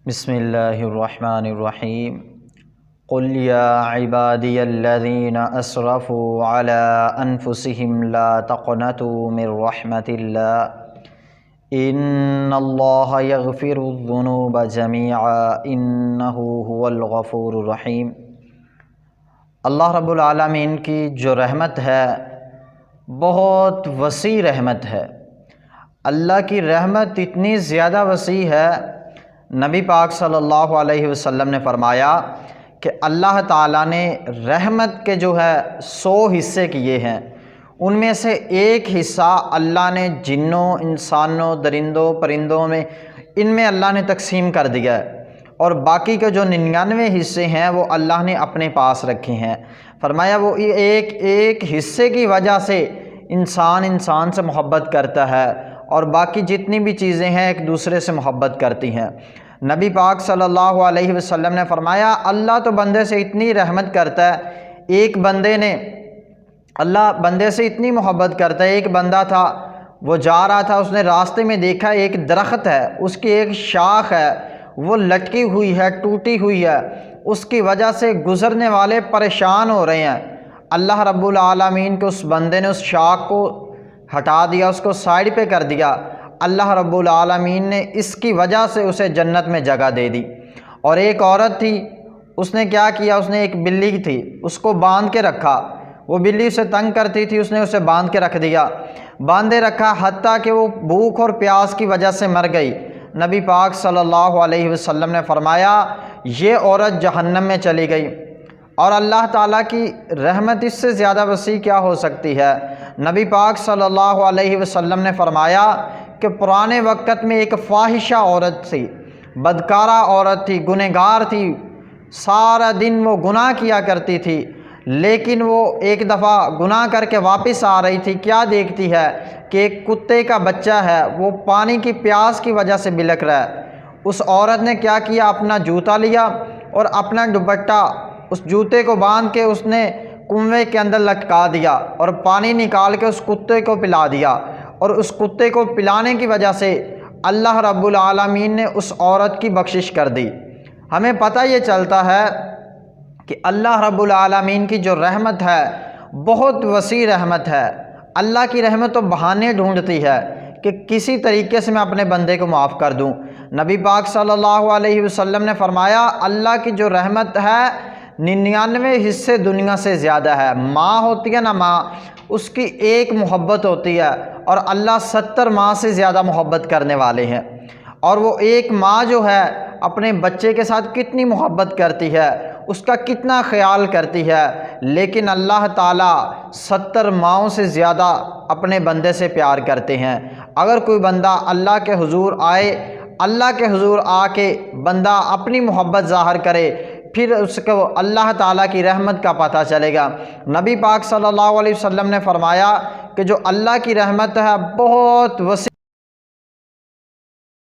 بسم اللہ الرحمن الرحیم قل یا عبادی الذین اسرفوا علی انفسهم لا تقنطوا من رحمت اللہ ان اللہ یغفر الذنوب جمیعا انہ هو الغفور الرحیم۔ اللہ رب العالمین کی جو رحمت ہے بہت وسیع رحمت ہے۔ اللہ کی رحمت اتنی زیادہ وسیع ہے، نبی پاک صلی اللہ علیہ وسلم نے فرمایا کہ اللہ تعالیٰ نے رحمت کے جو ہے 100 حصے کیے ہیں، ان میں سے ایک حصہ اللہ نے جنوں، انسانوں، درندوں، پرندوں میں اللہ نے تقسیم کر دیا ہے، اور باقی کے جو 99 حصے ہیں وہ اللہ نے اپنے پاس رکھے ہیں۔ فرمایا وہ ایک حصے کی وجہ سے انسان سے محبت کرتا ہے، اور باقی جتنی بھی چیزیں ہیں ایک دوسرے سے محبت کرتی ہیں۔ نبی پاک صلی اللہ علیہ وسلم نے فرمایا اللہ تو بندے سے اتنی رحمت کرتا ہے، اللہ بندے سے اتنی محبت کرتا ہے۔ ایک بندہ تھا، وہ جا رہا تھا، اس نے راستے میں دیکھا ایک درخت ہے، اس کی ایک شاخ ہے وہ لٹکی ہوئی ہے، ٹوٹی ہوئی ہے، اس کی وجہ سے گزرنے والے پریشان ہو رہے ہیں۔ اللہ رب العالمین کے اس بندے نے اس شاخ کو ہٹا دیا، اس کو سائڈ پہ کر دیا۔ اللہ رب العالمین نے اس کی وجہ سے اسے جنت میں جگہ دے دی۔ اور ایک عورت تھی، اس نے کیا کیا، اس نے ایک بلی تھی اس کو باندھ کے رکھا، وہ بلی اسے تنگ کرتی تھی، اس نے اسے باندھ کے رکھ دیا، باندھے رکھا حتیٰ کہ وہ بھوک اور پیاس کی وجہ سے مر گئی۔ نبی پاک صلی اللہ علیہ وسلم نے فرمایا یہ عورت جہنم میں چلی گئی۔ اور اللہ تعالیٰ کی رحمت اس سے زیادہ وسیع کیا ہو سکتی ہے؟ نبی پاک صلی اللہ علیہ وسلم نے فرمایا کہ پرانے وقت میں ایک فاحشہ عورت تھی، بدکارہ عورت تھی، گنہگار تھی، سارا دن وہ گناہ کیا کرتی تھی، لیکن وہ ایک دفعہ گناہ کر کے واپس آ رہی تھی، کیا دیکھتی ہے کہ ایک کتے کا بچہ ہے، وہ پانی کی پیاس کی وجہ سے بلک رہا ہے۔ اس عورت نے کیا کیا، اپنا جوتا لیا اور اپنا دوپٹہ اس جوتے کو باندھ کے اس نے کنویں کے اندر لٹکا دیا اور پانی نکال کے اس کتے کو پلا دیا، اور اس کتے کو پلانے کی وجہ سے اللہ رب العالمین نے اس عورت کی بخشش کر دی۔ ہمیں پتہ یہ چلتا ہے کہ اللہ رب العالمین کی جو رحمت ہے بہت وسیع رحمت ہے۔ اللہ کی رحمت تو بہانے ڈھونڈتی ہے کہ کسی طریقے سے میں اپنے بندے کو معاف کر دوں۔ نبی پاک صلی اللہ علیہ وسلم نے فرمایا اللہ کی جو رحمت ہے 99 حصے دنیا سے زیادہ ہے۔ ماں ہوتی ہے نا، ماں، اس کی ایک محبت ہوتی ہے، اور اللہ 70 ماں سے زیادہ محبت کرنے والے ہیں۔ اور وہ ایک ماں جو ہے اپنے بچے کے ساتھ کتنی محبت کرتی ہے، اس کا کتنا خیال کرتی ہے، لیکن اللہ تعالیٰ 70 ماؤں سے زیادہ اپنے بندے سے پیار کرتے ہیں۔ اگر کوئی بندہ اللہ کے حضور آئے، اللہ کے حضور آ کے بندہ اپنی محبت ظاہر کرے، پھر اس کو اللہ تعالیٰ کی رحمت کا پتہ چلے گا۔ نبی پاک صلی اللہ علیہ وسلم نے فرمایا کہ جو اللہ کی رحمت ہے بہت وسیع